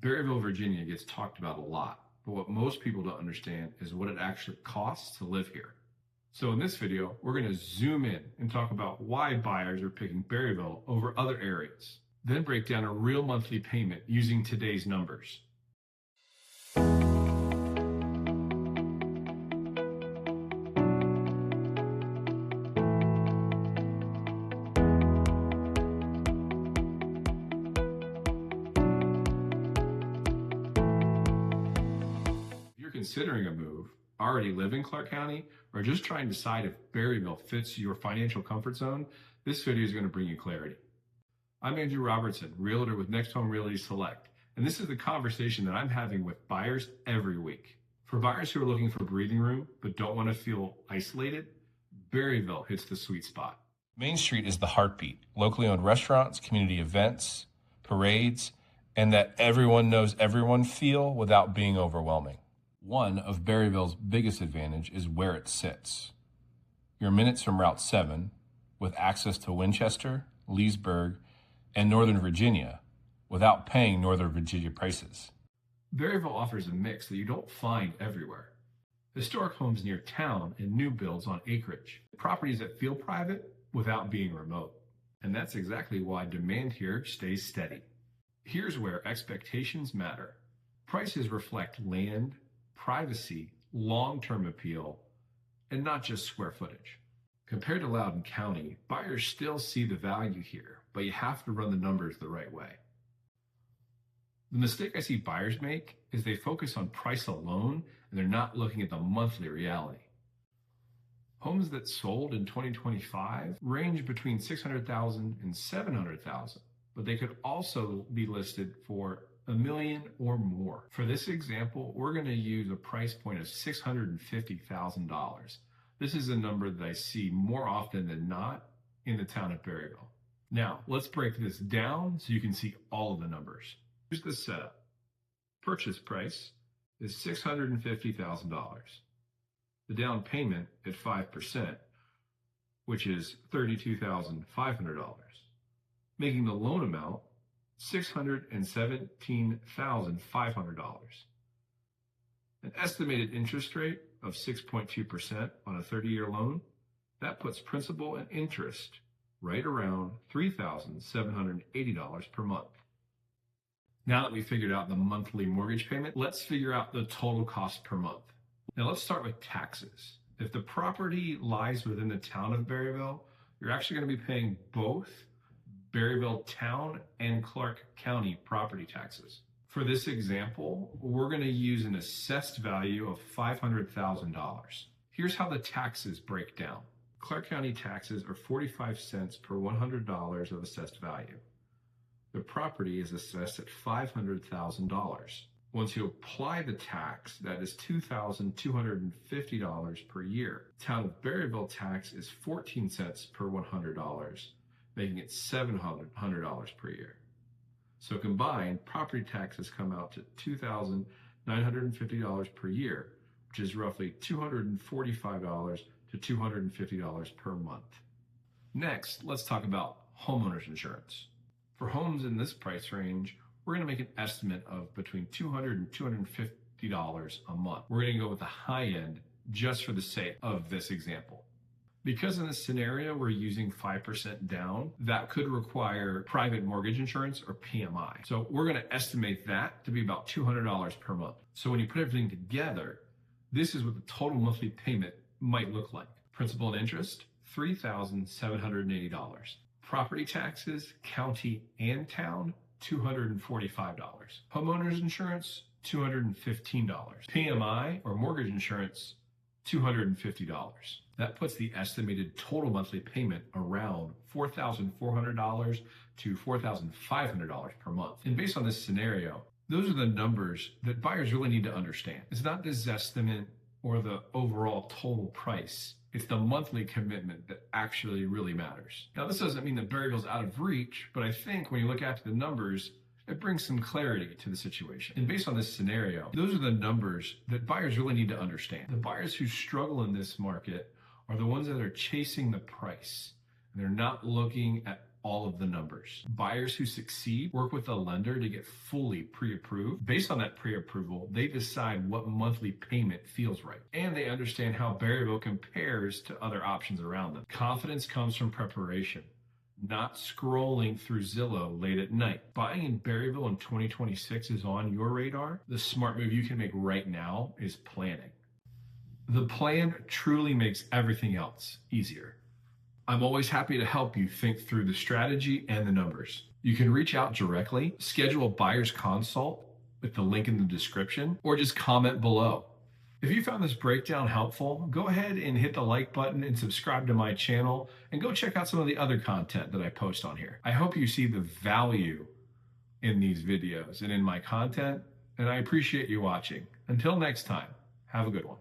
Berryville, Virginia gets talked about a lot, but what most people don't understand is what it actually costs to live here. So in this video, we're going to zoom in and talk about why buyers are picking Berryville over other areas, then break down a real monthly payment using today's numbers. Considering a move, already live in Clarke County, or just trying to decide if Berryville fits your financial comfort zone, this video is going to bring you clarity. I'm Andrew Robertson, realtor with Next Home Realty Select, and this is the conversation that I'm having with buyers every week. For buyers who are looking for breathing room but don't want to feel isolated, Berryville hits the sweet spot. Main Street is the heartbeat, locally owned restaurants, community events, parades, and that everyone knows everyone feel without being overwhelming. One of Berryville's biggest advantage is where it sits. You're minutes from Route 7 with access to Winchester, Leesburg, and Northern Virginia without paying Northern Virginia prices. Berryville offers a mix that you don't find everywhere. Historic homes near town and new builds on acreage. Properties that feel private without being remote. And that's exactly why demand here stays steady. Here's where expectations matter. Prices reflect land, privacy, long-term appeal, and not just square footage. Compared to Loudoun County, buyers still see the value here, but you have to run the numbers the right way. The mistake I see buyers make is they focus on price alone and they're not looking at the monthly reality. Homes that sold in 2025 range between $600,000 and $700,000, but they could also be listed for $1 million or more. For this example, we're going to use a price point of $650,000. This is a number that I see more often than not in the town of Berryville. Now, let's break this down so you can see all of the numbers. Here's the setup. Purchase price is $650,000. The down payment at 5%, which is $32,500, making the loan amount $617,500. An estimated interest rate of 6.2% on a 30-year loan, that puts principal and interest right around $3,780 per month. Now that we figured out the monthly mortgage payment, let's figure out the total cost per month. Now let's start with taxes. If the property lies within the town of Berryville, you're actually going to be paying both Berryville Town and Clarke County property taxes. For this example, we're going to use an assessed value of $500,000. Here's how the taxes break down. Clarke County taxes are 45 cents per $100 of assessed value. The property is assessed at $500,000. Once you apply the tax, that is $2,250 per year. Town of Berryville tax is 14 cents per $100. Making it $700 per year. So combined, property taxes come out to $2,950 per year, which is roughly $245 to $250 per month. Next, let's talk about homeowners insurance. For homes in this price range, we're going to make an estimate of between $200 and $250 a month. We're going to go with the high end just for the sake of this example. Because in this scenario, we're using 5% down, that could require private mortgage insurance or PMI. So we're going to estimate that to be about $200 per month. So when you put everything together, this is what the total monthly payment might look like. Principal and interest, $3,780. Property taxes, county and town, $245. Homeowners insurance, $215. PMI or mortgage insurance, $250. That puts the estimated total monthly payment around $4,400 to $4,500 per month. And based on this scenario, those are the numbers that buyers really need to understand. It's not this estimate or the overall total price. It's the monthly commitment that actually really matters. Now, this doesn't mean that Berryville's out of reach, but I think when you look at the numbers, it brings some clarity to the situation. And based on this scenario, those are the numbers that buyers really need to understand. The buyers who struggle in this market are the ones that are chasing the price. And they're not looking at all of the numbers. Buyers who succeed work with a lender to get fully pre-approved. Based on that pre-approval, they decide what monthly payment feels right, and they understand how Berryville compares to other options around them. Confidence comes from preparation, not scrolling through Zillow late at night. Buying in Berryville in 2026 is on your radar. The smart move you can make right now is planning. The plan truly makes everything else easier. I'm always happy to help you think through the strategy and the numbers. You can reach out directly, schedule a buyer's consult with the link in the description, or just comment below. If you found this breakdown helpful, go ahead and hit the like button and subscribe to my channel, and go check out some of the other content that I post on here. I hope you see the value in these videos and in my content, and I appreciate you watching. Until next time, have a good one.